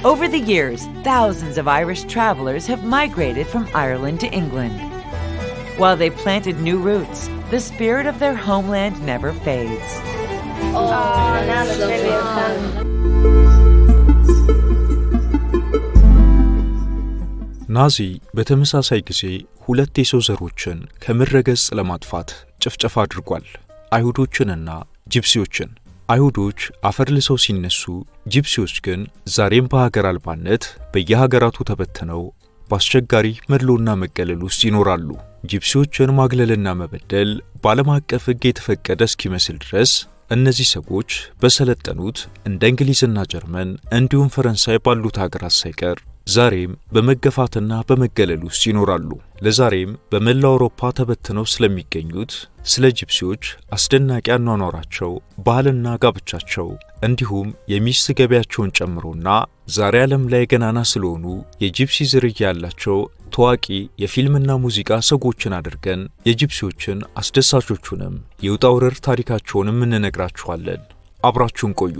Over the years, thousands of Irish travelers have migrated from Ireland to England. While they planted new roots, the spirit of their homeland never fades. That's lovely. ናዚ በተመሳሳይ ጊዜ ሁለት የሰው ዘሮችን ከምድረገጽ ለማጥፋት ጭፍጨፋ አድርጓል። አይሁዶችንና ጂፕሲዎችን። አይሁዶች አፈር ልሰው ሲነሱ፣ ጂፕሲዎች ግን ዛሬም በሀገር አልባነት በየሀገራቱ ተበትነው በአስቸጋሪ መድሎና መገለል ውስጥ ይኖራሉ። ጂፕሲዎችን ማግለልና መበደል በዓለም አቀፍ ሕግ የተፈቀደ እስኪመስል ድረስ እነዚህ ሰዎች በሰለጠኑት እንደ እንግሊዝና ጀርመን እንዲሁም ፈረንሳይ ባሉት ሀገራት ሳይቀር ዛሬም በመገፋትና በመገለል ውስጥ ይኖራሉ። ለዛሬም በመላው አውሮፓ ተበትነው ስለሚገኙት ስለ ጂፕሲዎች አስደናቂ አኗኗራቸው፣ ባህልና ጋብቻቸው እንዲሁም የሚስት ገበያቸውን ጨምሮና ዛሬ ዓለም ላይ ገናና ስለሆኑ የጂፕሲ ዝርያ ያላቸው ታዋቂ የፊልምና ሙዚቃ ሰዎችን አድርገን የጂፕሲዎችን አስደሳቾቹንም የውጣ ውረድ ታሪካቸውንም እንነግራችኋለን። አብራችሁን ቆዩ።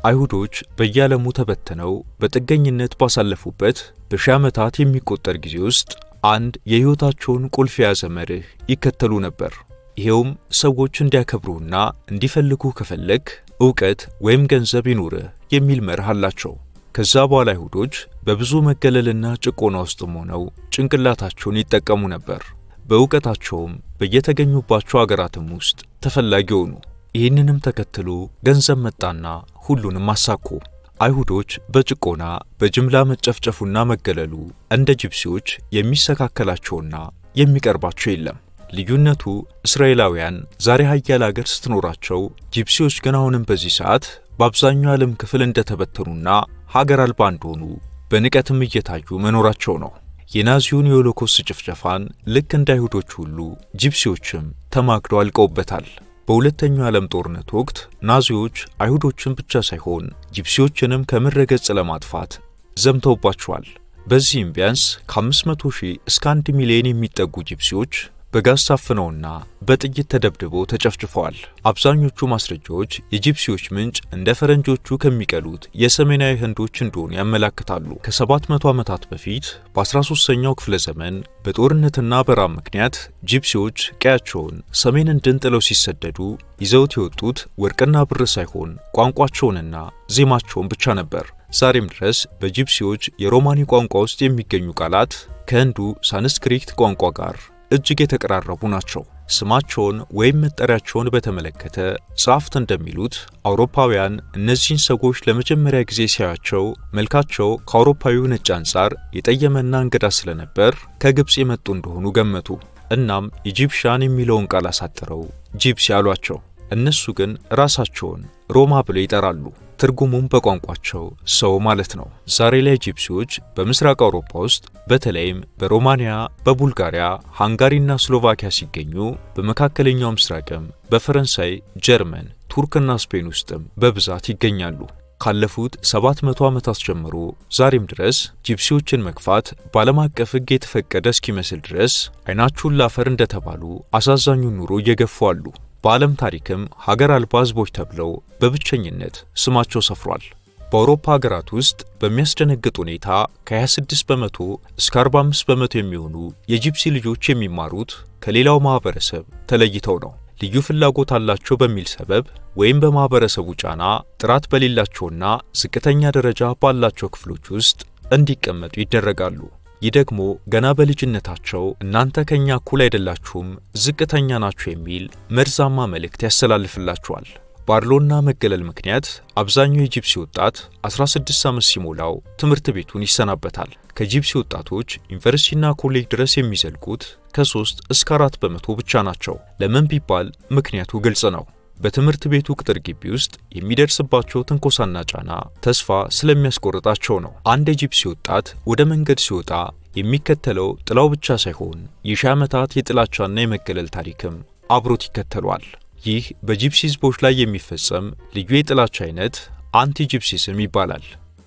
አይሁዶች በየዓለሙ ተበተነው በጥገኝነት ባሳለፉበት በሺህ ዓመታት የሚቆጠር ጊዜ ውስጥ አንድ የሕይወታቸውን ቁልፍ የያዘ መርህ ይከተሉ ነበር። ይሄውም ሰዎች እንዲያከብሩና እንዲፈልጉ ከፈለግ ዕውቀት ወይም ገንዘብ ይኑርህ የሚል መርህ አላቸው። ከዛ በኋላ አይሁዶች በብዙ መገለልና ጭቆና ውስጥም ሆነው ጭንቅላታቸውን ይጠቀሙ ነበር። በዕውቀታቸውም በየተገኙባቸው አገራትም ውስጥ ተፈላጊ ሆኑ። ይህንንም ተከትሎ ገንዘብ መጣና ሁሉንም አሳኩ። አይሁዶች በጭቆና በጅምላ መጨፍጨፉና መገለሉ እንደ ጂፕሲዎች የሚሰካከላቸውና የሚቀርባቸው የለም። ልዩነቱ እስራኤላውያን ዛሬ ሀያል አገር ስትኖራቸው፣ ጂፕሲዎች ግን አሁንም በዚህ ሰዓት በአብዛኛው የዓለም ክፍል እንደተበተኑና ሀገር አልባ እንደሆኑ በንቀትም እየታዩ መኖራቸው ነው። የናዚውን የሆሎኮስት ጭፍጨፋን ልክ እንደ አይሁዶች ሁሉ ጂፕሲዎችም ተማግደው አልቀውበታል። በሁለተኛው ዓለም ጦርነት ወቅት ናዚዎች አይሁዶችን ብቻ ሳይሆን ጂፕሲዎችንም ከምድረ ገጽ ለማጥፋት ዘምተውባቸዋል። በዚህም ቢያንስ ከ500,000 እስከ 1 ሚሊዮን የሚጠጉ ጂፕሲዎች በጋዝ ታፍነውና በጥይት ተደብድበው ተጨፍጭፈዋል። አብዛኞቹ ማስረጃዎች የጂፕሲዎች ምንጭ እንደ ፈረንጆቹ ከሚቀሉት የሰሜናዊ ህንዶች እንደሆኑ ያመላክታሉ። ከ700 ዓመታት በፊት በ13ኛው ክፍለ ዘመን በጦርነትና በራብ ምክንያት ጂፕሲዎች ቀያቸውን ሰሜን ህንድን ጥለው ሲሰደዱ ይዘውት የወጡት ወርቅና ብር ሳይሆን ቋንቋቸውንና ዜማቸውን ብቻ ነበር። ዛሬም ድረስ በጂፕሲዎች የሮማኒ ቋንቋ ውስጥ የሚገኙ ቃላት ከህንዱ ሳንስክሪት ቋንቋ ጋር እጅግ የተቀራረቡ ናቸው። ስማቸውን ወይም መጠሪያቸውን በተመለከተ ጸሐፍት እንደሚሉት አውሮፓውያን እነዚህን ሰዎች ለመጀመሪያ ጊዜ ሲያዩአቸው መልካቸው ከአውሮፓዊው ነጭ አንጻር የጠየመና እንግዳ ስለነበር ከግብጽ የመጡ እንደሆኑ ገመቱ። እናም ኢጂፕሻን የሚለውን ቃል አሳጥረው ጂፕሲ አሏቸው። እነሱ ግን ራሳቸውን ሮማ ብለው ይጠራሉ። ትርጉሙም በቋንቋቸው ሰው ማለት ነው። ዛሬ ላይ ጂፕሲዎች በምስራቅ አውሮፓ ውስጥ በተለይም በሮማኒያ፣ በቡልጋሪያ፣ ሃንጋሪና ስሎቫኪያ ሲገኙ በመካከለኛው ምስራቅም በፈረንሳይ፣ ጀርመን፣ ቱርክና ስፔን ውስጥም በብዛት ይገኛሉ። ካለፉት 700 ዓመታት ጀምሮ ዛሬም ድረስ ጂፕሲዎችን መግፋት በዓለም አቀፍ ሕግ የተፈቀደ እስኪመስል ድረስ አይናችሁን ላፈር እንደተባሉ አሳዛኙን ኑሮ እየገፉ አሉ። በዓለም ታሪክም ሀገር አልባ ሕዝቦች ተብለው በብቸኝነት ስማቸው ሰፍሯል። በአውሮፓ ሀገራት ውስጥ በሚያስደነግጥ ሁኔታ ከ26 በመቶ እስከ 45 በመቶ የሚሆኑ የጂፕሲ ልጆች የሚማሩት ከሌላው ማህበረሰብ ተለይተው ነው። ልዩ ፍላጎት አላቸው በሚል ሰበብ ወይም በማህበረሰቡ ጫና ጥራት በሌላቸውና ዝቅተኛ ደረጃ ባላቸው ክፍሎች ውስጥ እንዲቀመጡ ይደረጋሉ። ይህ ደግሞ ገና በልጅነታቸው እናንተ ከኛ እኩል አይደላችሁም፣ ዝቅተኛ ናችሁ የሚል መርዛማ መልእክት ያስተላልፍላቸዋል። ባድሎና መገለል ምክንያት አብዛኛው የጂፕሲ ወጣት 16 ዓመት ሲሞላው ትምህርት ቤቱን ይሰናበታል። ከጂፕሲ ወጣቶች ዩኒቨርሲቲና ኮሌጅ ድረስ የሚዘልቁት ከ3 እስከ 4 በመቶ ብቻ ናቸው። ለምን ቢባል ምክንያቱ ግልጽ ነው። በትምህርት ቤቱ ቅጥር ግቢ ውስጥ የሚደርስባቸው ትንኮሳና ጫና ተስፋ ስለሚያስቆርጣቸው ነው። አንድ የጂፕሲ ወጣት ወደ መንገድ ሲወጣ የሚከተለው ጥላው ብቻ ሳይሆን የሺህ ዓመታት የጥላቻና የመገለል ታሪክም አብሮት ይከተሏል። ይህ በጂፕሲ ሕዝቦች ላይ የሚፈጸም ልዩ የጥላቻ አይነት አንቲ ጂፕሲዝም ይባላል።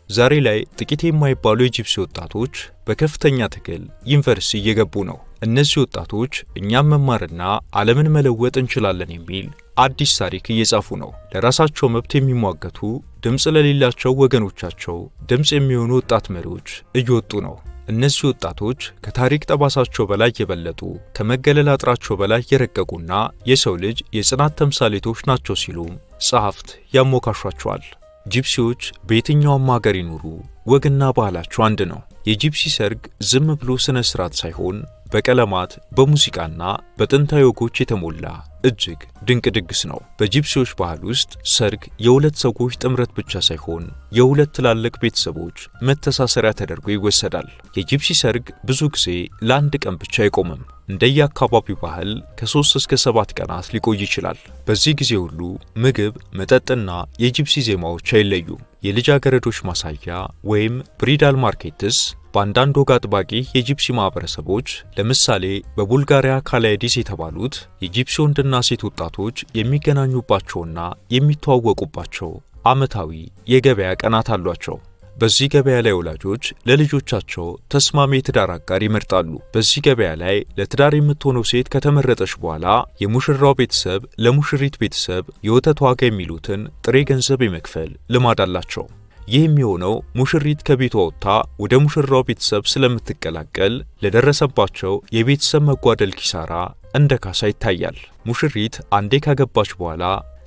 ዛሬ ላይ ጥቂት የማይባሉ የጂፕሲ ወጣቶች በከፍተኛ ትግል ዩኒቨርሲቲ እየገቡ ነው። እነዚህ ወጣቶች እኛም መማርና ዓለምን መለወጥ እንችላለን የሚል አዲስ ታሪክ እየጻፉ ነው። ለራሳቸው መብት የሚሟገቱ ድምጽ ለሌላቸው ወገኖቻቸው ድምጽ የሚሆኑ ወጣት መሪዎች እየወጡ ነው። እነዚህ ወጣቶች ከታሪክ ጠባሳቸው በላይ የበለጡ ከመገለል አጥራቸው በላይ የረቀቁና የሰው ልጅ የጽናት ተምሳሌቶች ናቸው ሲሉ ጸሐፍት ያሞካሿቸዋል። ጂፕሲዎች በየትኛውም ሀገር ይኑሩ ወግና ባህላቸው አንድ ነው። የጂፕሲ ሰርግ ዝም ብሎ ስነ ስርዓት ሳይሆን በቀለማት በሙዚቃና በጥንታዊ ወጎች የተሞላ እጅግ ድንቅ ድግስ ነው። በጂፕሲዎች ባህል ውስጥ ሰርግ የሁለት ሰዎች ጥምረት ብቻ ሳይሆን የሁለት ትላልቅ ቤተሰቦች መተሳሰሪያ ተደርጎ ይወሰዳል። የጂፕሲ ሰርግ ብዙ ጊዜ ለአንድ ቀን ብቻ አይቆምም። እንደየአካባቢው ባህል ከ3 እስከ 7 ቀናት ሊቆይ ይችላል። በዚህ ጊዜ ሁሉ ምግብ፣ መጠጥና የጂፕሲ ዜማዎች አይለዩም። የልጃገረዶች ማሳያ ወይም ብሪዳል ማርኬትስ በአንዳንድ ወግ አጥባቂ የጂፕሲ ማህበረሰቦች ለምሳሌ በቡልጋሪያ ካላይዲስ የተባሉት የጂፕሲ ወንድና ሴት ወጣቶች የሚገናኙባቸውና የሚተዋወቁባቸው ዓመታዊ የገበያ ቀናት አሏቸው። በዚህ ገበያ ላይ ወላጆች ለልጆቻቸው ተስማሚ የትዳር አጋር ይመርጣሉ። በዚህ ገበያ ላይ ለትዳር የምትሆነው ሴት ከተመረጠች በኋላ የሙሽራው ቤተሰብ ለሙሽሪት ቤተሰብ የወተት ዋጋ የሚሉትን ጥሬ ገንዘብ የመክፈል ልማድ አላቸው። ይህ የሚሆነው ሙሽሪት ከቤቷ ወጥታ ወደ ሙሽራው ቤተሰብ ስለምትቀላቀል ለደረሰባቸው የቤተሰብ መጓደል ኪሳራ እንደ ካሳ ይታያል። ሙሽሪት አንዴ ካገባች በኋላ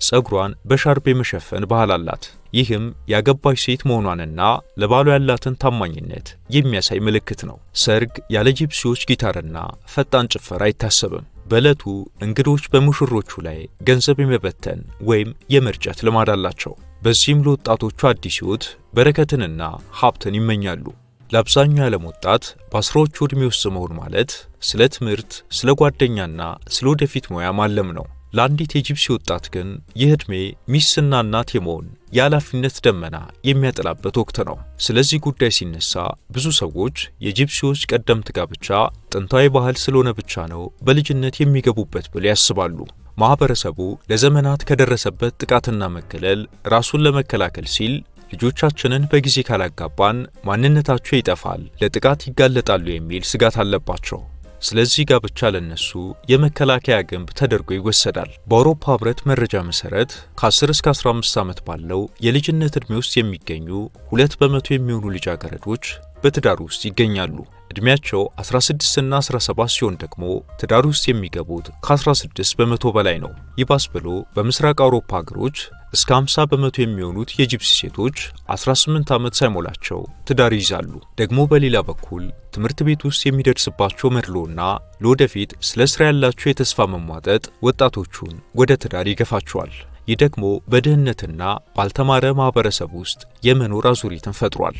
ጸጉሯን በሻርፕ የመሸፈን ባህል አላት። ይህም ያገባች ሴት መሆኗንና ለባሏ ያላትን ታማኝነት የሚያሳይ ምልክት ነው። ሰርግ ያለ ጂፕሲዎች ጊታርና ፈጣን ጭፈራ አይታሰብም። በዕለቱ እንግዶች በሙሽሮቹ ላይ ገንዘብ የመበተን ወይም የመርጨት ልማድ አላቸው። በዚህም ለወጣቶቹ አዲስ ሕይወት በረከትንና ሀብትን ይመኛሉ። ለአብዛኛው የዓለም ወጣት በአስራዎቹ ዕድሜ ውስጥ መሆን ማለት ስለ ትምህርት፣ ስለ ጓደኛና ስለ ወደፊት ሙያ ማለም ነው። ለአንዲት የጂፕሲ ወጣት ግን ይህ ዕድሜ ሚስትና እናት የመሆን የኃላፊነት ደመና የሚያጠላበት ወቅት ነው። ስለዚህ ጉዳይ ሲነሳ ብዙ ሰዎች የጂፕሲዎች ቀደምት ጋብቻ ጥንታዊ ባህል ስለሆነ ብቻ ነው በልጅነት የሚገቡበት ብለው ያስባሉ። ማህበረሰቡ ለዘመናት ከደረሰበት ጥቃትና መገለል ራሱን ለመከላከል ሲል ልጆቻችንን በጊዜ ካላጋባን ማንነታቸው ይጠፋል፣ ለጥቃት ይጋለጣሉ የሚል ስጋት አለባቸው። ስለዚህ ጋብቻ ለነሱ የመከላከያ ግንብ ተደርጎ ይወሰዳል። በአውሮፓ ህብረት መረጃ መሰረት ከ10 እስከ 15 ዓመት ባለው የልጅነት ዕድሜ ውስጥ የሚገኙ 2 በመቶ የሚሆኑ ልጃገረዶች በትዳር ውስጥ ይገኛሉ። ዕድሜያቸው 16 እና 17 ሲሆን ደግሞ ትዳር ውስጥ የሚገቡት ከ16 በመቶ በላይ ነው። ይባስ ብሎ በምስራቅ አውሮፓ ሀገሮች እስከ 50 በመቶ የሚሆኑት የጂፕሲ ሴቶች 18 ዓመት ሳይሞላቸው ትዳር ይይዛሉ። ደግሞ በሌላ በኩል ትምህርት ቤት ውስጥ የሚደርስባቸው መድሎና ለወደፊት ስለ ስራ ያላቸው የተስፋ መሟጠጥ ወጣቶቹን ወደ ትዳር ይገፋቸዋል። ይህ ደግሞ በድህነትና ባልተማረ ማህበረሰብ ውስጥ የመኖር አዙሪትን ፈጥሯል።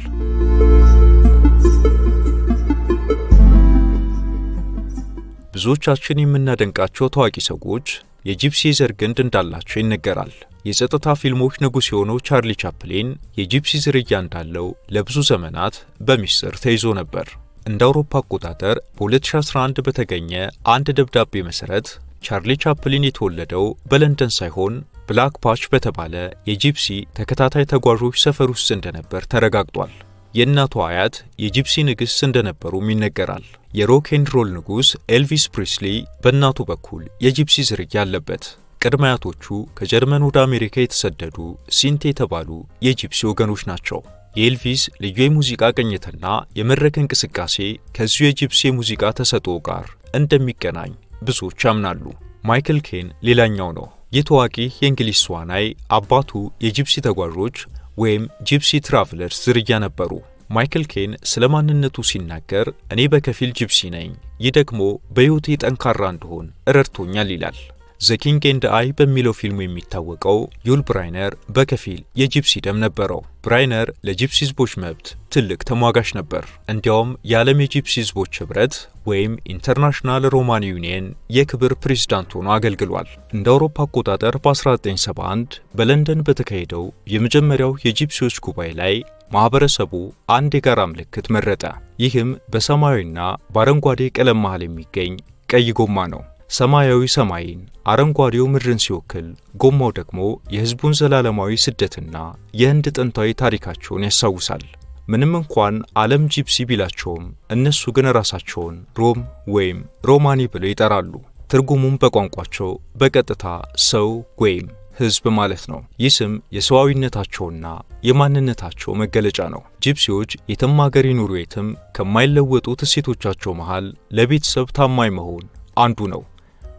ብዙዎቻችን የምናደንቃቸው ታዋቂ ሰዎች የጂፕሲ ዘር ግንድ እንዳላቸው ይነገራል። የጸጥታ ፊልሞች ንጉሥ የሆነው ቻርሊ ቻፕሊን የጂፕሲ ዝርያ እንዳለው ለብዙ ዘመናት በሚስጥር ተይዞ ነበር። እንደ አውሮፓ አቆጣጠር በ2011 በተገኘ አንድ ደብዳቤ መሰረት ቻርሊ ቻፕሊን የተወለደው በለንደን ሳይሆን ብላክ ፓች በተባለ የጂፕሲ ተከታታይ ተጓዦች ሰፈር ውስጥ እንደነበር ተረጋግጧል። የእናቱ አያት የጂፕሲ ንግሥት እንደነበሩም ይነገራል። የሮክ ኤንድ ሮል ንጉሥ ኤልቪስ ፕሪስሊ በእናቱ በኩል የጂፕሲ ዝርያ አለበት። ቅድመ አያቶቹ ከጀርመን ወደ አሜሪካ የተሰደዱ ሲንት የተባሉ የጂፕሲ ወገኖች ናቸው። የኤልቪስ ልዩ የሙዚቃ ቅኝትና የመድረክ እንቅስቃሴ ከዚሁ የጂፕሲ የሙዚቃ ተሰጥኦ ጋር እንደሚገናኝ ብዙዎች ያምናሉ። ማይክል ኬን ሌላኛው ነው። ይህ ታዋቂ የእንግሊዝ ተዋናይ አባቱ የጂፕሲ ተጓዦች ወይም ጂፕሲ ትራቭለርስ ዝርያ ነበሩ። ማይክል ኬን ስለ ማንነቱ ሲናገር እኔ በከፊል ጂፕሲ ነኝ፣ ይህ ደግሞ በሕይወቴ ጠንካራ እንደሆን ረድቶኛል ይላል። ዘ ኪንግ ኤንድ አይ በሚለው ፊልሙ የሚታወቀው ዩል ብራይነር በከፊል የጂፕሲ ደም ነበረው። ብራይነር ለጂፕሲ ሕዝቦች መብት ትልቅ ተሟጋች ነበር። እንዲያውም የዓለም የጂፕሲ ሕዝቦች ኅብረት ወይም ኢንተርናሽናል ሮማን ዩኒየን የክብር ፕሬዝዳንት ሆኖ አገልግሏል። እንደ አውሮፓ አቆጣጠር በ1971 በለንደን በተካሄደው የመጀመሪያው የጂፕሲዎች ጉባኤ ላይ ማህበረሰቡ አንድ የጋራ ምልክት መረጠ። ይህም በሰማያዊና በአረንጓዴ ቀለም መሃል የሚገኝ ቀይ ጎማ ነው። ሰማያዊ ሰማይን፣ አረንጓዴው ምድርን ሲወክል፣ ጎማው ደግሞ የሕዝቡን ዘላለማዊ ስደትና የህንድ ጥንታዊ ታሪካቸውን ያስታውሳል። ምንም እንኳን ዓለም ጂፕሲ ቢላቸውም እነሱ ግን ራሳቸውን ሮም ወይም ሮማኒ ብለው ይጠራሉ። ትርጉሙም በቋንቋቸው በቀጥታ ሰው ወይም ሕዝብ ማለት ነው። ይህ ስም የሰዋዊነታቸውና የማንነታቸው መገለጫ ነው። ጂፕሲዎች የትም ሀገር ይኑሩ የትም ከማይለወጡት እሴቶቻቸው መሃል ለቤተሰብ ታማኝ መሆን አንዱ ነው።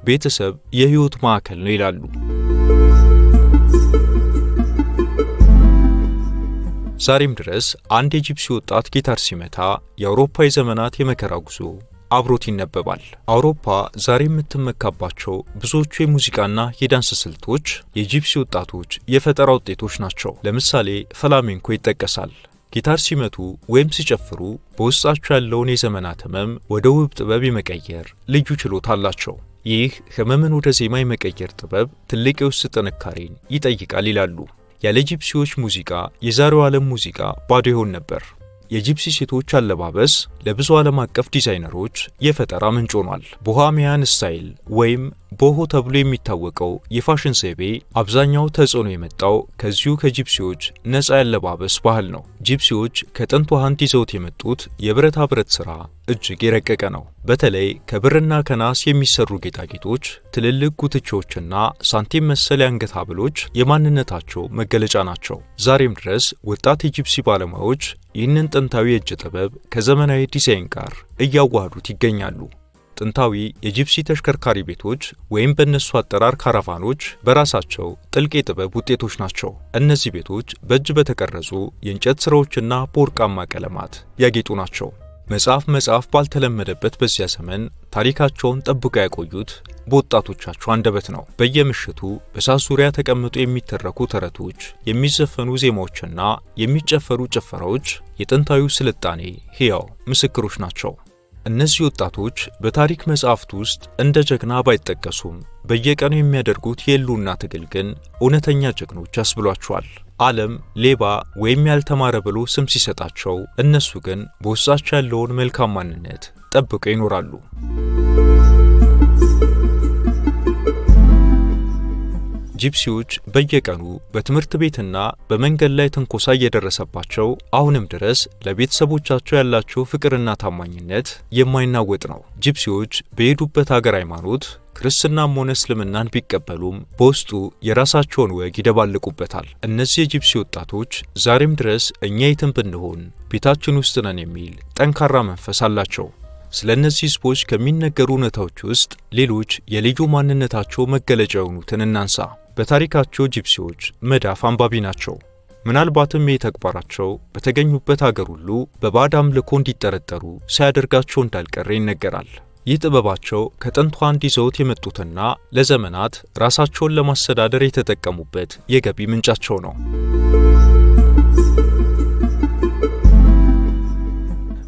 ቤተሰብ የሕይወት ማዕከል ነው ይላሉ። ዛሬም ድረስ አንድ የጂፕሲ ወጣት ጊታር ሲመታ የአውሮፓ የዘመናት የመከራ ጉዞ አብሮት ይነበባል። አውሮፓ ዛሬ የምትመካባቸው ብዙዎቹ የሙዚቃና የዳንስ ስልቶች የጂፕሲ ወጣቶች የፈጠራ ውጤቶች ናቸው። ለምሳሌ ፍላሜንኮ ይጠቀሳል። ጊታር ሲመቱ ወይም ሲጨፍሩ በውስጣቸው ያለውን የዘመናት ህመም ወደ ውብ ጥበብ የመቀየር ልዩ ችሎታ አላቸው። ይህ ህመምን ወደ ዜማ የመቀየር ጥበብ ትልቅ የውስጥ ጥንካሬን ይጠይቃል ይላሉ። ያለ ጂፕሲዎች ሙዚቃ የዛሬው ዓለም ሙዚቃ ባዶ ይሆን ነበር። የጂፕሲ ሴቶች አለባበስ ለብዙ ዓለም አቀፍ ዲዛይነሮች የፈጠራ ምንጭ ሆኗል። ቦሄሚያን ስታይል ወይም ቦሆ ተብሎ የሚታወቀው የፋሽን ዘይቤ አብዛኛው ተጽዕኖ የመጣው ከዚሁ ከጂፕሲዎች ነፃ ያለባበስ ባህል ነው። ጂፕሲዎች ከጥንት ህንድ ይዘውት የመጡት የብረታ ብረት ሥራ እጅግ የረቀቀ ነው። በተለይ ከብርና ከናስ የሚሰሩ ጌጣጌጦች፣ ትልልቅ ጉትቻዎችና ሳንቲም መሰል የአንገት ሐብሎች የማንነታቸው መገለጫ ናቸው። ዛሬም ድረስ ወጣት የጂፕሲ ባለሙያዎች ይህንን ጥንታዊ የእጅ ጥበብ ከዘመናዊ ዲዛይን ጋር እያዋሃዱት ይገኛሉ። ጥንታዊ የጂፕሲ ተሽከርካሪ ቤቶች ወይም በእነሱ አጠራር ካራቫኖች በራሳቸው ጥልቅ የጥበብ ውጤቶች ናቸው። እነዚህ ቤቶች በእጅ በተቀረጹ የእንጨት ሥራዎችና በወርቃማ ቀለማት ያጌጡ ናቸው። መጽሐፍ ባልተለመደበት በዚያ ዘመን ታሪካቸውን ጠብቀው ያቆዩት በወጣቶቻቸው አንደበት ነው። በየምሽቱ በእሳት ዙሪያ ተቀምጠው የሚተረኩ ተረቶች፣ የሚዘፈኑ ዜማዎችና የሚጨፈሩ ጭፈራዎች የጥንታዊው ስልጣኔ ሕያው ምስክሮች ናቸው። እነዚህ ወጣቶች በታሪክ መጽሐፍት ውስጥ እንደ ጀግና ባይጠቀሱም በየቀኑ የሚያደርጉት የሕልውና ትግል ግን እውነተኛ ጀግኖች ያስብሏቸዋል። ዓለም ሌባ ወይም ያልተማረ ብሎ ስም ሲሰጣቸው፣ እነሱ ግን በውስጣቸው ያለውን መልካም ማንነት ጠብቀው ይኖራሉ። ጂፕሲዎች በየቀኑ በትምህርት ቤትና በመንገድ ላይ ትንኮሳ እየደረሰባቸው አሁንም ድረስ ለቤተሰቦቻቸው ያላቸው ፍቅርና ታማኝነት የማይናወጥ ነው። ጂፕሲዎች በሄዱበት ሀገር ሃይማኖት ክርስትናም ሆነ እስልምናን ቢቀበሉም በውስጡ የራሳቸውን ወግ ይደባልቁበታል። እነዚህ የጂፕሲ ወጣቶች ዛሬም ድረስ እኛ የትም ብንሆን ቤታችን ውስጥ ነን የሚል ጠንካራ መንፈስ አላቸው። ስለ እነዚህ ሕዝቦች ከሚነገሩ እውነታዎች ውስጥ ሌሎች የልዩ ማንነታቸው መገለጫ የሆኑትን እናንሳ። በታሪካቸው ጂፕሲዎች መዳፍ አንባቢ ናቸው። ምናልባትም ይህ ተግባራቸው በተገኙበት አገር ሁሉ በባዕድ አምልኮ እንዲጠረጠሩ ሳያደርጋቸው እንዳልቀረ ይነገራል። ይህ ጥበባቸው ከጥንት ህንድ ይዘውት የመጡትና ለዘመናት ራሳቸውን ለማስተዳደር የተጠቀሙበት የገቢ ምንጫቸው ነው።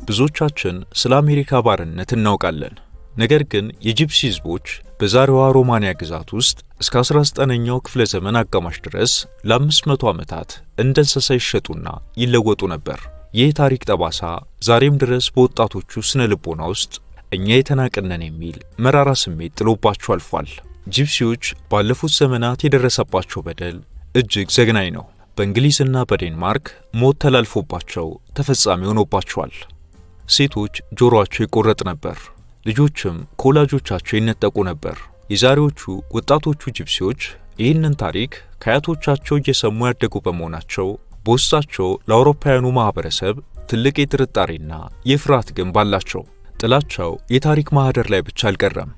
ብዙዎቻችን ስለ አሜሪካ ባርነት እናውቃለን። ነገር ግን የጂፕሲ ሕዝቦች በዛሬዋ ሮማንያ ግዛት ውስጥ እስከ 19ኛው ክፍለ ዘመን አጋማሽ ድረስ ለ500 ዓመታት እንደ እንስሳ ይሸጡና ይለወጡ ነበር። ይህ ታሪክ ጠባሳ ዛሬም ድረስ በወጣቶቹ ስነ ልቦና ውስጥ እኛ የተናቅነን የሚል መራራ ስሜት ጥሎባቸው አልፏል። ጂፕሲዎች ባለፉት ዘመናት የደረሰባቸው በደል እጅግ ዘግናኝ ነው። በእንግሊዝና በዴንማርክ ሞት ተላልፎባቸው ተፈጻሚ ሆኖባቸዋል። ሴቶች ጆሮአቸው ይቆረጥ ነበር። ልጆችም ከወላጆቻቸው ይነጠቁ ነበር። የዛሬዎቹ ወጣቶቹ ጂፕሲዎች ይህንን ታሪክ ከአያቶቻቸው እየሰሙ ያደጉ በመሆናቸው በውስጣቸው ለአውሮፓውያኑ ማህበረሰብ ትልቅ የጥርጣሬና የፍርሃት ግንብ አላቸው። ጥላቻው የታሪክ ማህደር ላይ ብቻ አልቀረም፣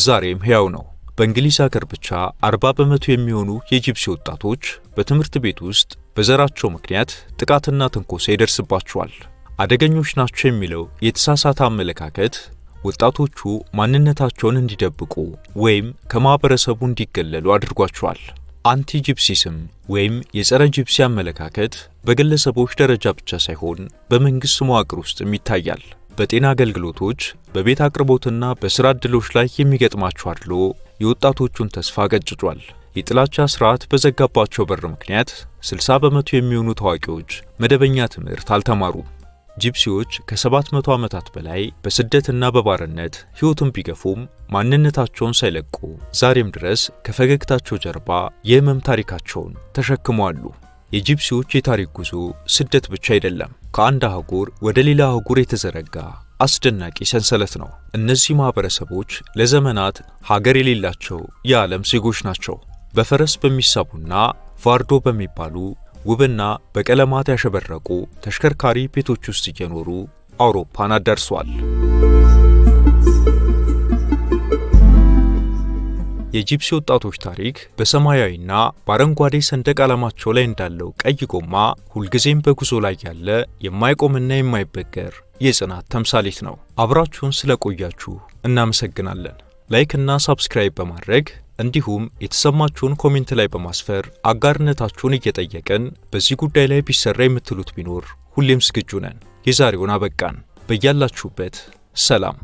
ዛሬም ሕያው ነው። በእንግሊዝ ሀገር ብቻ 40 በመቶ የሚሆኑ የጂፕሲ ወጣቶች በትምህርት ቤት ውስጥ በዘራቸው ምክንያት ጥቃትና ትንኮሳ ይደርስባቸዋል። አደገኞች ናቸው የሚለው የተሳሳተ አመለካከት ወጣቶቹ ማንነታቸውን እንዲደብቁ ወይም ከማህበረሰቡ እንዲገለሉ አድርጓቸዋል። አንቲ ጂፕሲዝም ወይም የጸረ ጂፕሲ አመለካከት በግለሰቦች ደረጃ ብቻ ሳይሆን በመንግስት መዋቅር ውስጥም ይታያል። በጤና አገልግሎቶች፣ በቤት አቅርቦትና በስራ ዕድሎች ላይ የሚገጥማቸው አድሎ የወጣቶቹን ተስፋ ገጭጯል። የጥላቻ ስርዓት በዘጋባቸው በር ምክንያት 60 በመቶ የሚሆኑ ታዋቂዎች መደበኛ ትምህርት አልተማሩም። ጂፕሲዎች ከ700 ዓመታት በላይ በስደትና በባርነት ሕይወትን ቢገፉም ማንነታቸውን ሳይለቁ ዛሬም ድረስ ከፈገግታቸው ጀርባ የህመም ታሪካቸውን ተሸክመዋል። የጂፕሲዎች የታሪክ ጉዞ ስደት ብቻ አይደለም፣ ከአንድ አህጉር ወደ ሌላ አህጉር የተዘረጋ አስደናቂ ሰንሰለት ነው። እነዚህ ማህበረሰቦች ለዘመናት ሀገር የሌላቸው የዓለም ዜጎች ናቸው። በፈረስ በሚሳቡና ቫርዶ በሚባሉ ውብና በቀለማት ያሸበረቁ ተሽከርካሪ ቤቶች ውስጥ እየኖሩ አውሮፓን አዳርሰዋል። የጂፕሲ ወጣቶች ታሪክ በሰማያዊና በአረንጓዴ ሰንደቅ ዓላማቸው ላይ እንዳለው ቀይ ጎማ ሁልጊዜም በጉዞ ላይ ያለ የማይቆምና የማይበገር የጽናት ተምሳሌት ነው። አብራችሁን ስለቆያችሁ እናመሰግናለን። ላይክና ሳብስክራይብ በማድረግ እንዲሁም የተሰማችሁን ኮሜንት ላይ በማስፈር አጋርነታችሁን እየጠየቅን በዚህ ጉዳይ ላይ ቢሰራ የምትሉት ቢኖር ሁሌም ዝግጁ ነን። የዛሬውን አበቃን። በያላችሁበት ሰላም